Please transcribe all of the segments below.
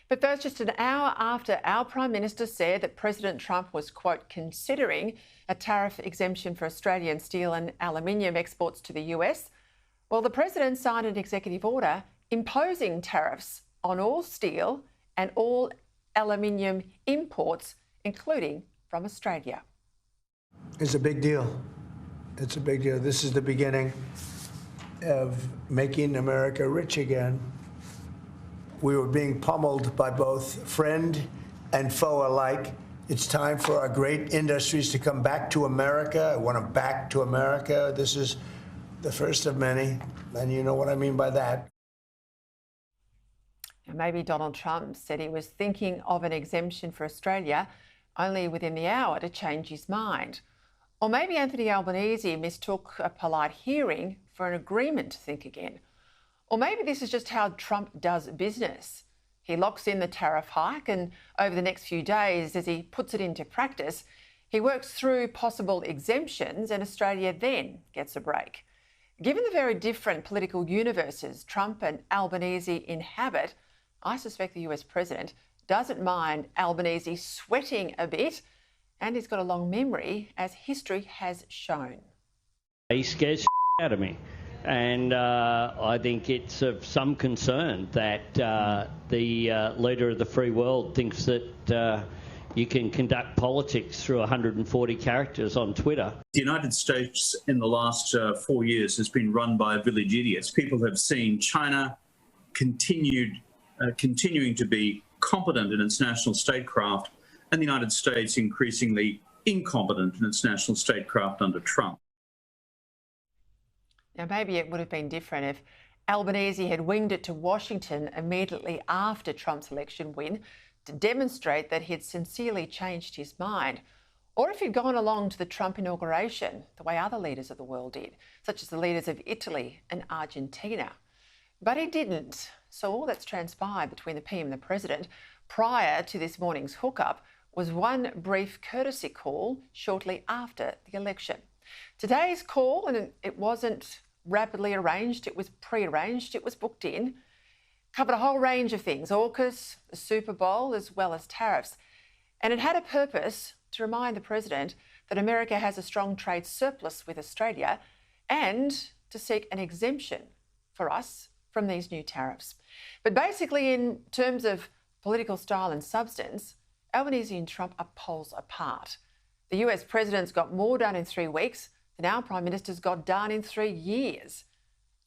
But that's just an hour after our Prime Minister said that President Trump was, quote, considering a tariff exemption for Australian steel and aluminium exports to the US. Well, the President signed an executive order imposing tariffs on all steel and all aluminium imports, including from Australia. It's a big deal. It's a big deal. This is the beginning of making America rich again. We were being pummeled by both friend and foe alike. It's time for our great industries to come back to America. I want them back to America. This is the first of many, and you know what I mean by that. Maybe Donald Trump said he was thinking of an exemption for Australia only within the hour to change his mind. Or maybe Anthony Albanese mistook a polite hearing for an agreement to think again. Or maybe this is just how Trump does business. He locks in the tariff hike, and over the next few days, as he puts it into practice, he works through possible exemptions, and Australia then gets a break. Given the very different political universes Trump and Albanese inhabit, I suspect the US president doesn't mind Albanese sweating a bit, and he's got a long memory, as history has shown. He scares out of me. And I think it's of some concern that the leader of the free world thinks that you can conduct politics through 140 characters on Twitter. The United States in the last 4 years has been run by village idiots. People have seen China continuing to be competent in its national statecraft, and the United States increasingly incompetent in its national statecraft under Trump. Now, maybe it would have been different if Albanese had winged it to Washington immediately after Trump's election win to demonstrate that he had sincerely changed his mind, or if he'd gone along to the Trump inauguration the way other leaders of the world did, such as the leaders of Italy and Argentina. But he didn't. So all that's transpired between the PM and the President prior to this morning's hookup was one brief courtesy call shortly after the election. Today's call, and it wasn't rapidly arranged, it was pre-arranged, it was booked in, covered a whole range of things, AUKUS, the Super Bowl, as well as tariffs. And it had a purpose to remind the President that America has a strong trade surplus with Australia and to seek an exemption for us from these new tariffs. But basically, in terms of political style and substance, Albanese and Trump are poles apart. The US President's got more done in 3 weeks than our Prime Minister's got done in 3 years.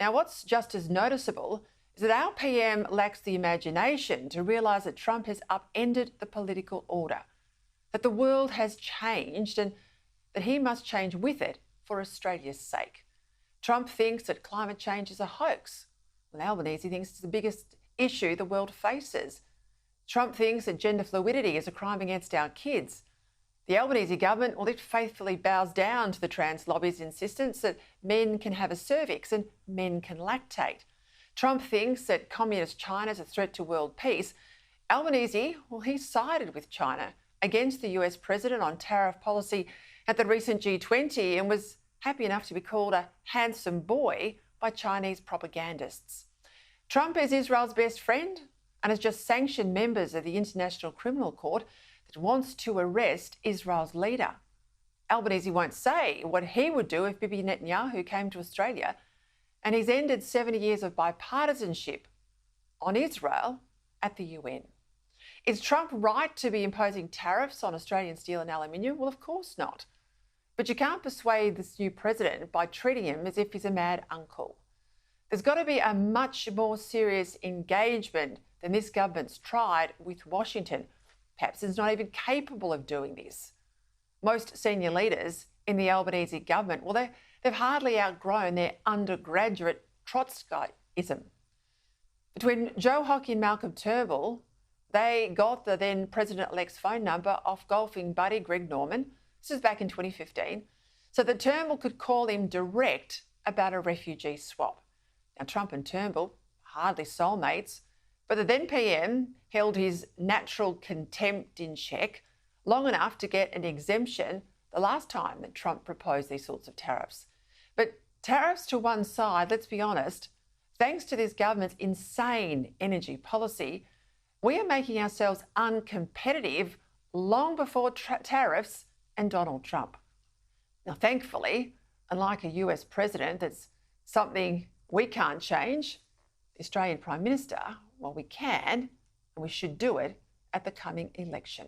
Now, what's just as noticeable is that our PM lacks the imagination to realise that Trump has upended the political order, that the world has changed and that he must change with it for Australia's sake. Trump thinks that climate change is a hoax. Well, Albanese thinks it's the biggest issue the world faces. Trump thinks that gender fluidity is a crime against our kids. The Albanese government, well, it faithfully bows down to the trans lobby's insistence that men can have a cervix and men can lactate. Trump thinks that communist China is a threat to world peace. Albanese, well, he sided with China against the US president on tariff policy at the recent G20 and was happy enough to be called a handsome boy by Chinese propagandists. Trump is Israel's best friend and has just sanctioned members of the International Criminal Court that wants to arrest Israel's leader. Albanese won't say what he would do if Bibi Netanyahu came to Australia, and he's ended 70 years of bipartisanship on Israel at the UN. Is Trump right to be imposing tariffs on Australian steel and aluminium? Well, of course not. But you can't persuade this new president by treating him as if he's a mad uncle. There's got to be a much more serious engagement than this government's tried with Washington. Perhaps it's not even capable of doing this. Most senior leaders in the Albanese government, well, they've hardly outgrown their undergraduate Trotskyism. Between Joe Hockey and Malcolm Turnbull, they got the then President-elect's phone number off golfing buddy Greg Norman. This was back in 2015, so that Turnbull could call him direct about a refugee swap. Now, Trump and Turnbull, hardly soulmates, but the then PM held his natural contempt in check long enough to get an exemption the last time that Trump proposed these sorts of tariffs. But tariffs to one side, let's be honest, thanks to this government's insane energy policy, We are making ourselves uncompetitive long before tariffs and Donald Trump. Now, thankfully, unlike a US president, that's something we can't change, the Australian Prime Minister, well, we can, and we should do it at the coming election.